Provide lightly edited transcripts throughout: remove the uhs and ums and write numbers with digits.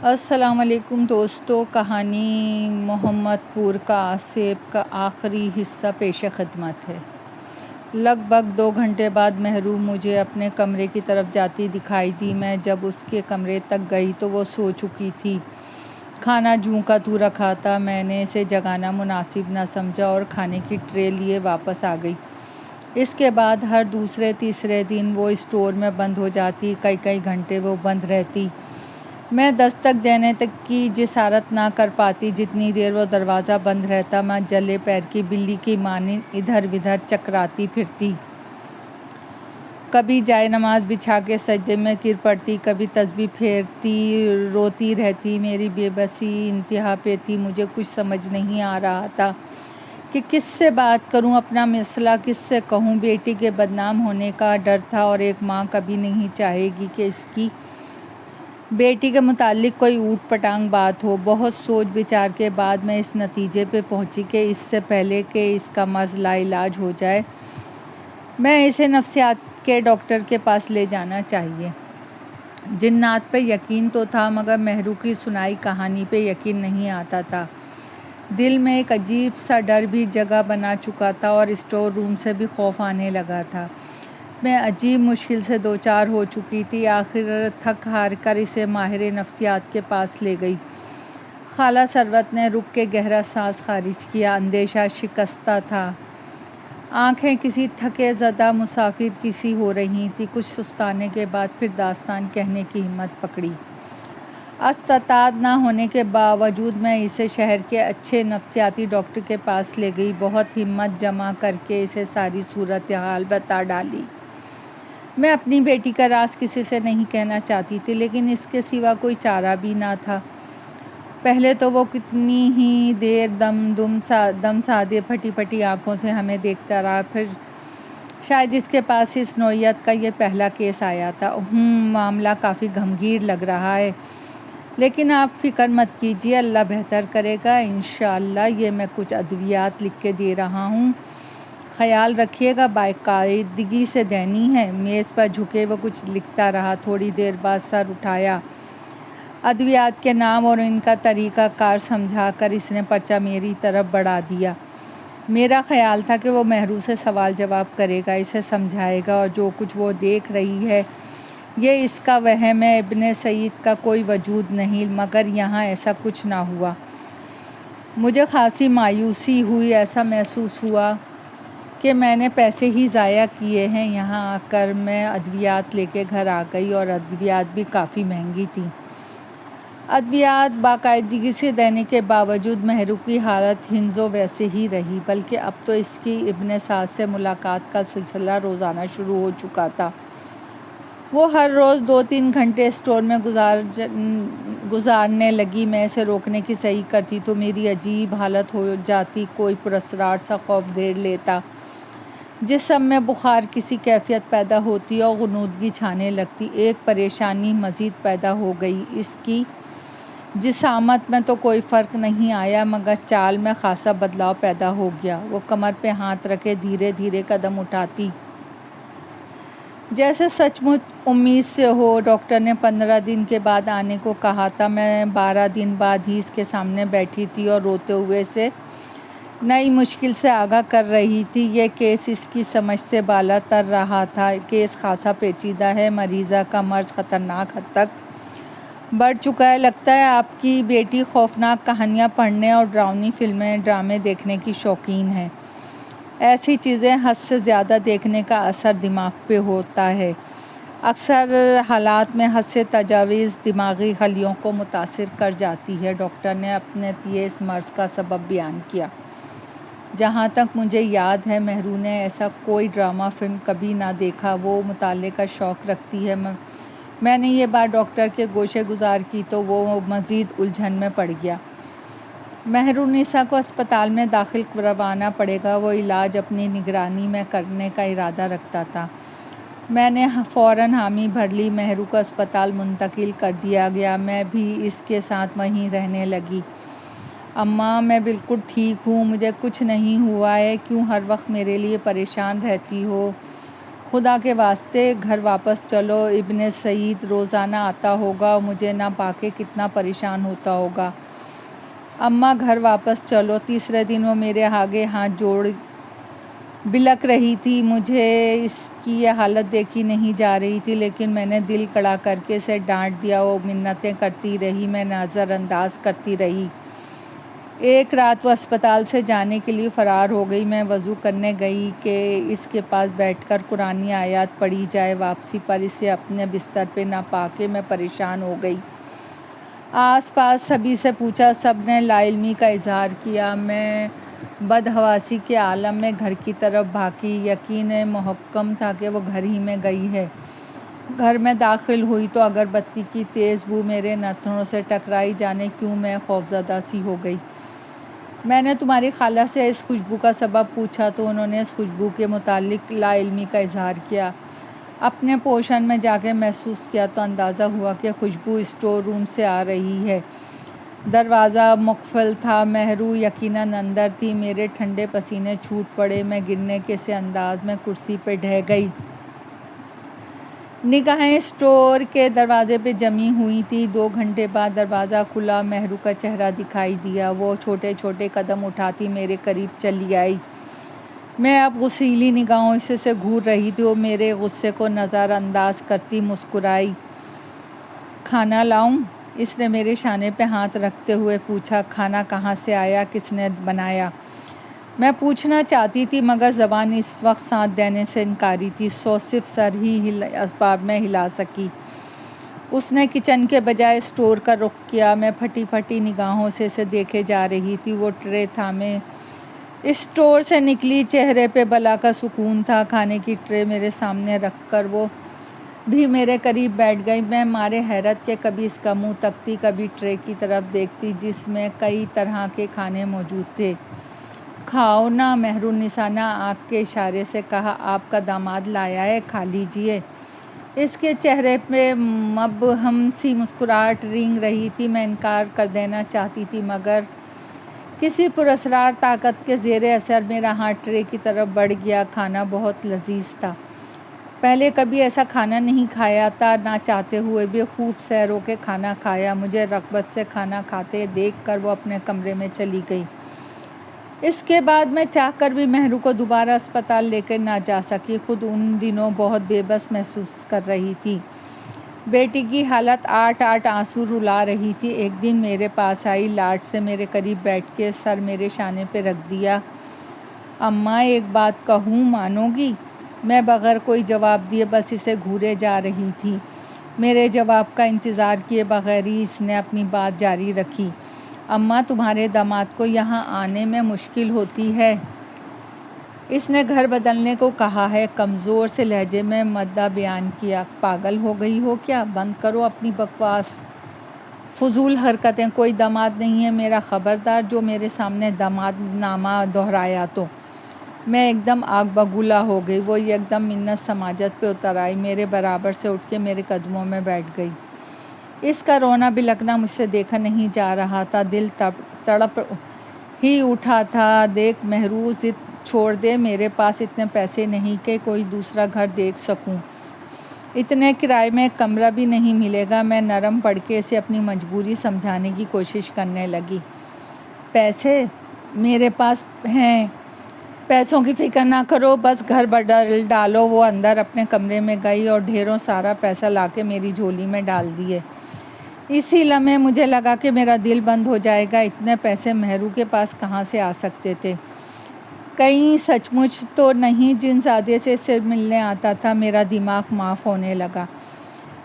السلام علیکم دوستو، کہانی محمد پور کا آصف کا آخری حصہ پیش خدمت ہے۔ لگ بھگ 2 گھنٹے بعد محروم مجھے اپنے کمرے کی طرف جاتی دکھائی دی۔ میں جب اس کے کمرے تک گئی تو وہ سو چکی تھی۔ کھانا جوں کا توں رکھا تھا۔ میں نے اسے جگانا مناسب نہ سمجھا اور کھانے کی ٹرے لیے واپس آ گئی۔ اس کے بعد ہر دوسرے تیسرے دن وہ اسٹور میں بند ہو جاتی، کئی گھنٹے وہ بند رہتی۔ میں دستک دینے تک کی جسارت نہ کر پاتی۔ جتنی دیر وہ دروازہ بند رہتا، میں جلے پیر کی بلی کی مانند ادھر ودھر چکراتی پھرتی۔ کبھی جائے نماز بچھا کے سجدے میں گر پڑتی، کبھی تسبیح پھیرتی روتی رہتی۔ میری بے بسی انتہا پہ تھی۔ مجھے کچھ سمجھ نہیں آ رہا تھا کہ کس سے بات کروں، اپنا مسئلہ کس سے کہوں۔ بیٹی کے بدنام ہونے کا ڈر تھا اور ایک ماں کبھی نہیں چاہے گی کہ اس کی بیٹی کے متعلق کوئی اوٹ پٹانگ بات ہو۔ بہت سوچ بچار کے بعد میں اس نتیجے پہ پہنچی کہ اس سے پہلے کہ اس کا مرض لا علاج ہو جائے، میں اسے نفسیات کے ڈاکٹر کے پاس لے جانا چاہیے۔ جنات پہ یقین تو تھا، مگر مہرو کی سنائی کہانی پہ یقین نہیں آتا تھا۔ دل میں ایک عجیب سا ڈر بھی جگہ بنا چکا تھا اور اسٹور روم سے بھی خوف آنے لگا تھا۔ میں عجیب مشکل سے دوچار ہو چکی تھی۔ آخر تھک ہار کر اسے ماہر نفسیات کے پاس لے گئی۔ خالہ ثروت نے رک کے گہرا سانس خارج کیا۔ اندیشہ شکستہ تھا۔ آنکھیں کسی تھکے زدہ مسافر کی سی ہو رہی تھیں۔ کچھ سستانے کے بعد پھر داستان کہنے کی ہمت پکڑی۔ استطاعت نہ ہونے کے باوجود میں اسے شہر کے اچھے نفسیاتی ڈاکٹر کے پاس لے گئی۔ بہت ہمت جمع کر کے اسے ساری صورتحال بتا ڈالی۔ میں اپنی بیٹی کا راز کسی سے نہیں کہنا چاہتی تھی، لیکن اس کے سوا کوئی چارہ بھی نہ تھا۔ پہلے تو وہ کتنی ہی دیر دم سادے پھٹی پھٹی آنکھوں سے ہمیں دیکھتا رہا۔ پھر شاید اس کے پاس اس نوعیت کا یہ پہلا کیس آیا تھا۔ معاملہ کافی گھمگیر لگ رہا ہے، لیکن آپ فکر مت کیجیے، اللہ بہتر کرے گا انشاءاللہ۔ یہ میں کچھ ادویات لکھ کے دے رہا ہوں، خیال رکھیے گا۔ باقاعدگی سے دینی ہے۔ میز پر جھکے وہ کچھ لکھتا رہا۔ تھوڑی دیر بعد سر اٹھایا، ادویات کے نام اور ان کا طریقہ کار سمجھا کر اس نے پرچہ میری طرف بڑھا دیا۔ میرا خیال تھا کہ وہ مہرو سے سوال جواب کرے گا، اسے سمجھائے گا، اور جو کچھ وہ دیکھ رہی ہے یہ اس کا وہم ہے، ابن سعید کا کوئی وجود نہیں۔ مگر یہاں ایسا کچھ نہ ہوا۔ مجھے خاصی مایوسی ہوئی۔ ایسا محسوس ہوا کہ میں نے پیسے ہی ضائع کیے ہیں۔ یہاں آ کر میں ادویات لے کے گھر آ گئی، اور ادویات بھی کافی مہنگی تھیں۔ ادویات باقاعدگی سے دینے کے باوجود مہرو کی حالت ہنزو ویسے ہی رہی، بلکہ اب تو اس کی ابن سعد سے ملاقات کا سلسلہ روزانہ شروع ہو چکا تھا۔ وہ ہر روز 2-3 گھنٹے اسٹور میں گزارنے لگی۔ میں اسے روکنے کی صحیح کرتی تو میری عجیب حالت ہو جاتی۔ کوئی پراسرار سا خوف گھیر لیتا، جسم میں بخار کسی کیفیت پیدا ہوتی اور غنودگی چھانے لگتی۔ ایک پریشانی مزید پیدا ہو گئی۔ اس کی جسامت میں تو کوئی فرق نہیں آیا، مگر چال میں خاصا بدلاؤ پیدا ہو گیا۔ وہ کمر پہ ہاتھ رکھے دھیرے دھیرے قدم اٹھاتی، جیسے سچ مچ امید سے ہو۔ ڈاکٹر نے 15 دن کے بعد آنے کو کہا تھا۔ میں 12 دن بعد ہی اس کے سامنے بیٹھی تھی اور روتے ہوئے اسے نئی مشکل سے آگاہ کر رہی تھی۔ یہ کیس اس کی سمجھ سے بالا تر رہا تھا۔ کیس خاصا پیچیدہ ہے۔ مریضہ کا مرض خطرناک حد تک بڑھ چکا ہے۔ لگتا ہے آپ کی بیٹی خوفناک کہانیاں پڑھنے اور ڈراؤنی فلمیں ڈرامے دیکھنے کی شوقین ہے۔ ایسی چیزیں حد سے زیادہ دیکھنے کا اثر دماغ پہ ہوتا ہے۔ اکثر حالات میں حد سے تجاوز دماغی خلیوں کو متاثر کر جاتی ہے۔ ڈاکٹر نے اپنے اس مرض کا سبب بیان کیا۔ جہاں تک مجھے یاد ہے مہرو نے ایسا کوئی ڈرامہ فلم کبھی نہ دیکھا۔ وہ مطالعے کا شوق رکھتی ہے۔ میں نے یہ بات ڈاکٹر کے گوشے گزار کی تو وہ مزید الجھن میں پڑ گیا۔ مہرونیسا کو اسپتال میں داخل کروانا پڑے گا۔ وہ علاج اپنی نگرانی میں کرنے کا ارادہ رکھتا تھا۔ میں نے فوراً حامی بھر لی۔ مہرو کو اسپتال منتقل کر دیا گیا۔ میں بھی اس کے ساتھ وہیں رہنے لگی۔ اماں، میں بالکل ٹھیک ہوں، مجھے کچھ نہیں ہوا ہے۔ کیوں ہر وقت میرے لیے پریشان رہتی ہو؟ خدا کے واسطے گھر واپس چلو، ابن سعید روزانہ آتا ہوگا اور مجھے نہ پا کے کتنا پریشان ہوتا ہوگا۔ اماں گھر واپس چلو۔ تیسرے دن وہ میرے آگے ہاتھ جوڑ بلک رہی تھی۔ مجھے اس کی یہ حالت دیکھی نہیں جا رہی تھی، لیکن میں نے دل کڑا کر کے اسے ڈانٹ دیا۔ وہ منتیں کرتی رہی، میں نظر انداز کرتی رہی۔ ایک رات وہ اسپتال سے جانے کے لیے فرار ہو گئی۔ میں وضو کرنے گئی کہ اس کے پاس بیٹھ کر قرآنی آیات پڑھی جائے۔ واپسی پر اسے اپنے بستر پہ نہ پا کے میں پریشان ہو گئی۔ آس پاس سبھی سے پوچھا، سب نے لا علمی کا اظہار کیا۔ میں بدحواسی کے عالم میں گھر کی طرف بھاگی۔ یقین محکم تھا کہ وہ گھر ہی میں گئی ہے۔ گھر میں داخل ہوئی تو اگربتی کی تیز بو میرے نتنوں سے ٹکرائی، جانے کیوں میں خوفزدہ سی ہو گئی۔ میں نے تمہاری خالہ سے اس خوشبو کا سبب پوچھا تو انہوں نے اس خوشبو کے متعلق لا علمی کا اظہار کیا۔ اپنے پوشن میں جا کے محسوس کیا تو اندازہ ہوا کہ خوشبو اسٹور روم سے آ رہی ہے۔ دروازہ مقفل تھا، مہرو یقیناً اندر تھی۔ میرے ٹھنڈے پسینے چھوٹ پڑے، میں گرنے کے سے انداز میں کرسی پہ ڈھہ گئی۔ نگاہیں اسٹور کے دروازے پہ جمی ہوئی تھی۔ 2 گھنٹے بعد دروازہ کھلا، مہرو کا چہرہ دکھائی دیا۔ وہ چھوٹے چھوٹے قدم اٹھاتی میرے قریب چلی آئی۔ میں اب غصیلی نگاہوں سے گھور رہی تھی۔ وہ میرے غصے کو نظر انداز کرتی مسکرائی۔ کھانا لاؤں؟ اس نے میرے شانے پہ ہاتھ رکھتے ہوئے پوچھا۔ کھانا کہاں سے آیا؟ کس نے بنایا؟ میں پوچھنا چاہتی تھی مگر زبان اس وقت ساتھ دینے سے انکاری تھی، سو صرف سر ہی اسباب میں ہلا سکی۔ اس نے کچن کے بجائے اسٹور کا رخ کیا۔ میں پھٹی پھٹی نگاہوں سے اسے دیکھے جا رہی تھی۔ وہ ٹرے تھامے اسٹور سے نکلی، چہرے پہ بلا کا سکون تھا۔ کھانے کی ٹرے میرے سامنے رکھ کر وہ بھی میرے قریب بیٹھ گئی۔ میں مارے حیرت کہ کبھی اس کا منہ تکتی، کبھی ٹرے کی طرف دیکھتی جس میں کئی طرح کے کھانے موجود تھے۔ کھاؤ نا، مہرو النساء نے آنکھ کے اشارے سے کہا۔ آپ کا داماد لایا ہے، کھا لیجیے۔ اس کے چہرے پہ مبہم سی مسکراہٹ رینگ رہی تھی۔ میں انکار کر دینا چاہتی تھی مگر کسی پراسرار طاقت کے زیر اثر میرا ہاتھ ٹرے کی طرف بڑھ گیا۔ کھانا بہت لذیذ تھا۔ پہلے کبھی ایسا کھانا نہیں کھایا تھا، نہ چاہتے ہوئے بھی خوب سیر ہو کے کھانا کھایا۔ مجھے رغبت سے کھانا کھاتے دیکھ کر وہ اپنے کمرے میں چلی گئی۔ اس کے بعد میں چاہ کر بھی مہرو کو دوبارہ اسپتال لے کر نہ جا سکی۔ خود ان دنوں بہت بے بس محسوس کر رہی تھی۔ بیٹی کی حالت آٹھ آنسو رلا رہی تھی۔ ایک دن میرے پاس آئی، لاڈ سے میرے قریب بیٹھ کے سر میرے شانے پہ رکھ دیا۔ اماں ایک بات کہوں، مانو گی؟ میں بغیر کوئی جواب دیے بس اسے گھورے جا رہی تھی۔ میرے جواب کا انتظار کیے بغیر ہی اس نے اپنی بات جاری رکھی۔ اماں تمہارے داماد کو یہاں آنے میں مشکل ہوتی ہے۔ اس نے گھر بدلنے کو کہا ہے، کمزور سے لہجے میں مدعا بیان کیا۔ پاگل ہو گئی ہو کیا؟ بند کرو اپنی بکواس، فضول حرکتیں۔ کوئی داماد نہیں ہے میرا، خبردار جو میرے سامنے داماد نامہ دہرایا تو۔ میں ایک دم آگ بگولا ہو گئی۔ وہ ایک دم منت سماجت پہ اتر آئی، میرے برابر سے اٹھ کے میرے قدموں میں بیٹھ گئی۔ اس کا رونا بلکنا مجھ سے دیکھا نہیں جا رہا تھا، دل تڑپ ہی اٹھا تھا۔ دیکھ مہرو، ضد چھوڑ دے، میرے پاس اتنے پیسے نہیں کہ کوئی دوسرا گھر دیکھ سکوں، اتنے کرائے میں ایک کمرہ بھی نہیں ملے گا۔ میں نرم پڑ کے اسے اپنی مجبوری سمجھانے کی کوشش کرنے لگی۔ پیسے میرے پاس ہیں، پیسوں کی فکر نہ کرو، بس گھر بدل ڈالو۔ وہ اندر اپنے کمرے میں گئی اور ڈھیروں سارا پیسہ لا کے میری جھولی میں ڈال دیے۔ اسی لمحے مجھے لگا کہ میرا دل بند ہو جائے گا۔ اتنے پیسے مہرو کے پاس کہاں سے آ سکتے تھے؟ کہیں سچ مچ تو نہیں جن زادے سے اسے ملنے آتا تھا؟ میرا دماغ معاف ہونے لگا۔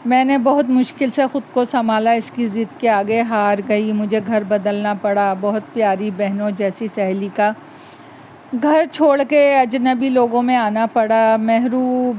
میں نے بہت مشکل سے خود کو سنبھالا، اس کی ضد کے آگے ہار گئی۔ مجھے گھر بدلنا پڑا، بہت پیاری بہنوں جیسی سہیلی کا گھر چھوڑ کے اجنبی لوگوں میں آنا پڑا۔ مہرو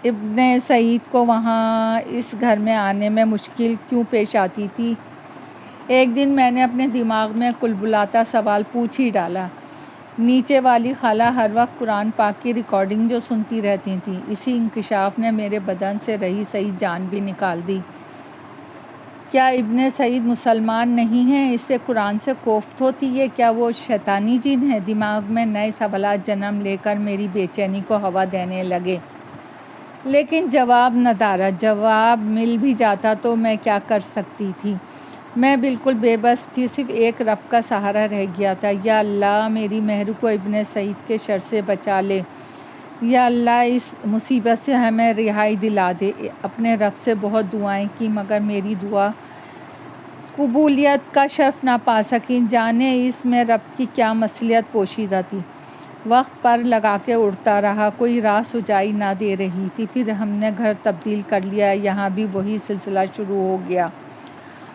ابن سعید کو وہاں اس گھر میں آنے میں مشکل کیوں پیش آتی تھی؟ ایک دن میں نے اپنے دماغ میں کلبلاتا سوال پوچھ ہی ڈالا۔ نیچے والی خالہ ہر وقت قرآن پاک کی ریکارڈنگ جو سنتی رہتی تھیں، اسی انکشاف نے میرے بدن سے رہی سہی جان بھی نکال دی۔ کیا ابن سعید مسلمان نہیں ہے؟ اس سے قرآن سے کوفت ہوتی ہے کیا؟ وہ شیطانی جن ہے؟ دماغ میں نئے سوالات جنم لے کر میری بے چینی کو ہوا دینے لگے۔ لیکن جواب نہ دارا۔ جواب مل بھی جاتا تو میں کیا کر سکتی تھی؟ میں بالکل بے بس تھی، صرف ایک رب کا سہارا رہ گیا تھا۔ یا اللہ میری مہرو کو ابن سعید کے شر سے بچا لے، یا اللہ اس مصیبت سے ہمیں رہائی دلا دے۔ اپنے رب سے بہت دعائیں کی مگر میری دعا قبولیت کا شرف نہ پا سکی۔ جانے اس میں رب کی کیا مصلحت پوشیدہ تھی۔ وقت پر لگا کے اڑتا رہا، کوئی راہ سجائی نہ دے رہی تھی۔ پھر ہم نے گھر تبدیل کر لیا، یہاں بھی وہی سلسلہ شروع ہو گیا۔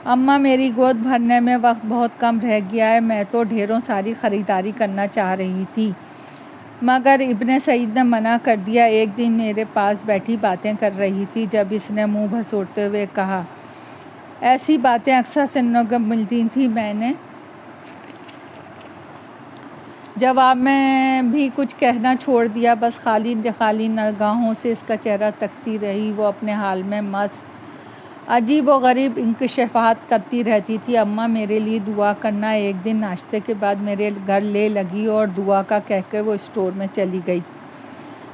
اماں میری گود بھرنے میں وقت بہت کم رہ گیا ہے۔ میں تو ڈھیروں ساری خریداری کرنا چاہ رہی تھی مگر ابن سعید نے منع کر دیا۔ ایک دن میرے پاس بیٹھی باتیں کر رہی تھی جب اس نے منہ بھسوڑتے ہوئے کہا، ایسی باتیں اکثر سننے کو ملتی تھیں۔ میں نے جواب میں بھی کچھ کہنا چھوڑ دیا، بس خالی نگاہوں سے اس کا چہرہ تکتی رہی۔ وہ اپنے حال میں مست عجیب و غریب انکشافات کرتی رہتی تھی۔ اماں میرے لیے دعا کرنا۔ ایک دن ناشتے کے بعد میرے گھر لے لگی اور دعا کا کہہ کے وہ اسٹور میں چلی گئی۔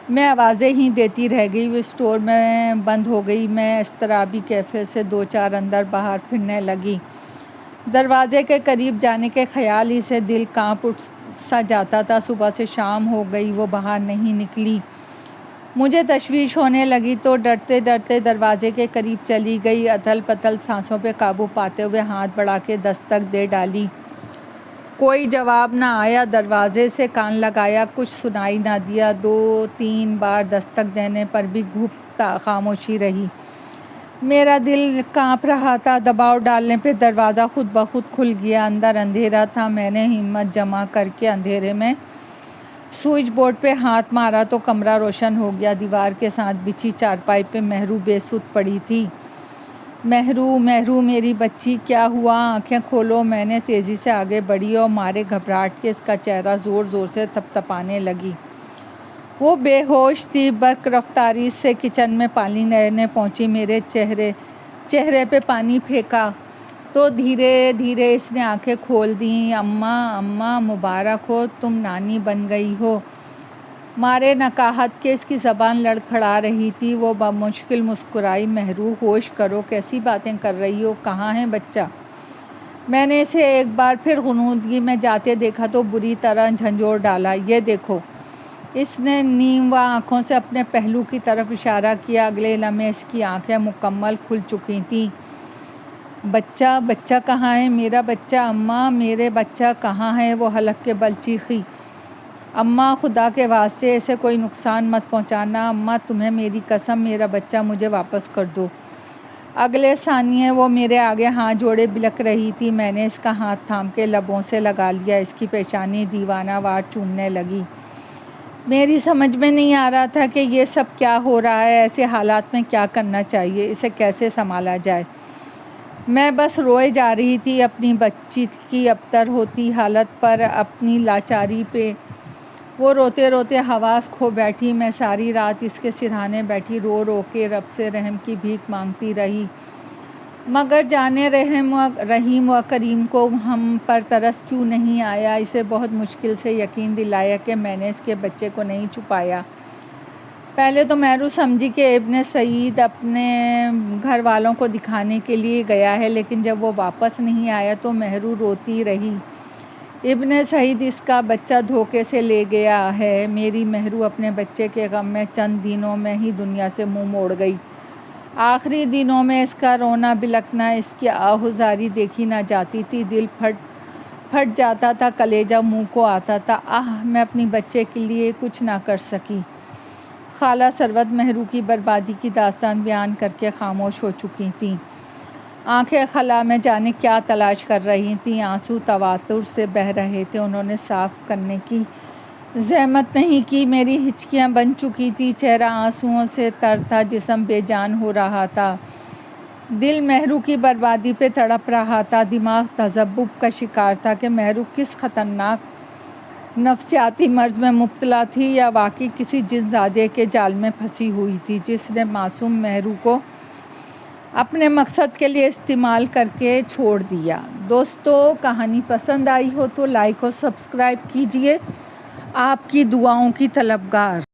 میں آوازیں ہی دیتی رہ گئی، وہ اسٹور میں بند ہو گئی۔ میں اضطرابی کیفیت سے دو چار اندر باہر پھرنے لگی۔ دروازے کے قریب جانے کے خیال ہی سے دل کانپ اٹھ سا جاتا تھا۔ صبح سے شام ہو گئی، وہ باہر نہیں نکلی۔ مجھے تشویش ہونے لگی تو ڈرتے ڈرتے دروازے کے قریب چلی گئی۔ اتھل پتھل سانسوں پہ قابو پاتے ہوئے ہاتھ بڑھا کے دستک دے ڈالی، کوئی جواب نہ آیا۔ دروازے سے کان لگایا، کچھ سنائی نہ دیا۔ دو تین بار دستک دینے پر بھی گھپ خاموشی رہی۔ میرا دل کانپ رہا تھا۔ دباؤ ڈالنے پہ دروازہ خود بخود کھل گیا۔ اندر اندھیرا تھا۔ میں نے ہمت جمع کر کے اندھیرے میں سوئچ بورڈ پہ ہاتھ مارا تو کمرہ روشن ہو گیا۔ دیوار کے ساتھ بچھی چارپائی پہ مہرو بے سود پڑی تھی۔ مہرو میری بچی، کیا ہوا؟ آنکھیں کھولو۔ میں نے تیزی سے آگے بڑھی اور مارے گھبراہٹ کے اس کا چہرہ زور زور سے تھپتھپانے لگی۔ وہ بے ہوش تھی۔ برق رفتاری سے کچن میں پانی لینے پہنچی۔ میرے چہرے پہ پانی پھینکا تو دھیرے دھیرے اس نے آنکھیں کھول دیں۔ اماں مبارک ہو، تم نانی بن گئی ہو۔ مارے نکاہت کے اس کی زبان لڑکھڑا رہی تھی۔ وہ بمشکل مسکرائی۔ مہرو ہوش کرو، کیسی باتیں کر رہی ہو؟ کہاں ہے بچہ؟ میں نے اسے ایک بار پھر غنودگی میں جاتے دیکھا تو بری طرح جھنجھوڑ ڈالا۔ یہ دیکھو۔ اس نے نیموا آنکھوں سے اپنے پہلو کی طرف اشارہ کیا۔ اگلے لمحے اس کی آنکھیں مکمل کھل چکی تھیں۔ بچہ کہاں ہے؟ میرا بچہ اماں، میرے بچہ کہاں ہے؟ وہ حلق کے بل چیخی۔ اماں خدا کے واسطے اسے کوئی نقصان مت پہنچانا۔ اماں تمہیں میری قسم، میرا بچہ مجھے واپس کر دو۔ اگلے ثانیے وہ میرے آگے ہاتھ جوڑے بلک رہی تھی۔ میں نے اس کا ہاتھ تھام کے لبوں سے لگا لیا۔ اس کی پیشانی دیوانہ وار چومنے لگی۔ میری سمجھ میں نہیں آ رہا تھا کہ یہ سب کیا ہو رہا ہے۔ ایسے حالات میں کیا کرنا چاہیے، اسے کیسے سنبھالا جائے۔ میں بس روئے جا رہی تھی، اپنی بچی کی ابتر ہوتی حالت پر، اپنی لاچاری پہ۔ وہ روتے روتے حواس کھو بیٹھی۔ میں ساری رات اس کے سرہانے بیٹھی، رو رو کے رب سے رحم کی بھیک مانگتی رہی مگر جانے رحیم و کریم کو ہم پر ترس کیوں نہیں آیا۔ اسے بہت مشکل سے یقین دلایا کہ میں نے اس کے بچے کو نہیں چھپایا۔ پہلے تو مہرو سمجھی کہ ابن سعید اپنے گھر والوں کو دکھانے کے لیے گیا ہے، لیکن جب وہ واپس نہیں آیا تو مہرو روتی رہی۔ ابن سعید اس کا بچہ دھوکے سے لے گیا ہے۔ میری مہرو اپنے بچے کے غم میں چند دنوں میں ہی دنیا سے منہ موڑ گئی۔ آخری دنوں میں اس کا رونا بلکنا، اس کی آہوزاری دیکھی نہ جاتی تھی۔ دل پھٹ جاتا تھا، کلیجہ منہ کو آتا تھا۔ میں اپنی بچے کے لیے کچھ نہ کر سکی۔ خالہ ثروت مہرو کی بربادی کی داستان بیان کر کے خاموش ہو چکی تھیں۔ آنکھیں خلا میں جانے کیا تلاش کر رہی تھیں۔ آنسو تواتر سے بہہ رہے تھے۔ انہوں نے صاف کرنے کی زحمت نہیں کی۔ میری ہچکیاں بن چکی تھی۔ چہرہ آنسوؤں سے تر تھا، جسم بے جان ہو رہا تھا۔ دل مہرو کی بربادی پہ تڑپ رہا تھا۔ دماغ تذبذب کا شکار تھا کہ مہرو کس خطرناک نفسیاتی مرض میں مبتلا تھی یا واقعی کسی جن زادے کے جال میں پھنسی ہوئی تھی جس نے معصوم مہرو کو اپنے مقصد کے لیے استعمال کر کے چھوڑ دیا۔ دوستو، کہانی پسند آئی ہو تو لائک اور سبسکرائب کیجیے۔ آپ کی دعاؤں کی طلبگار۔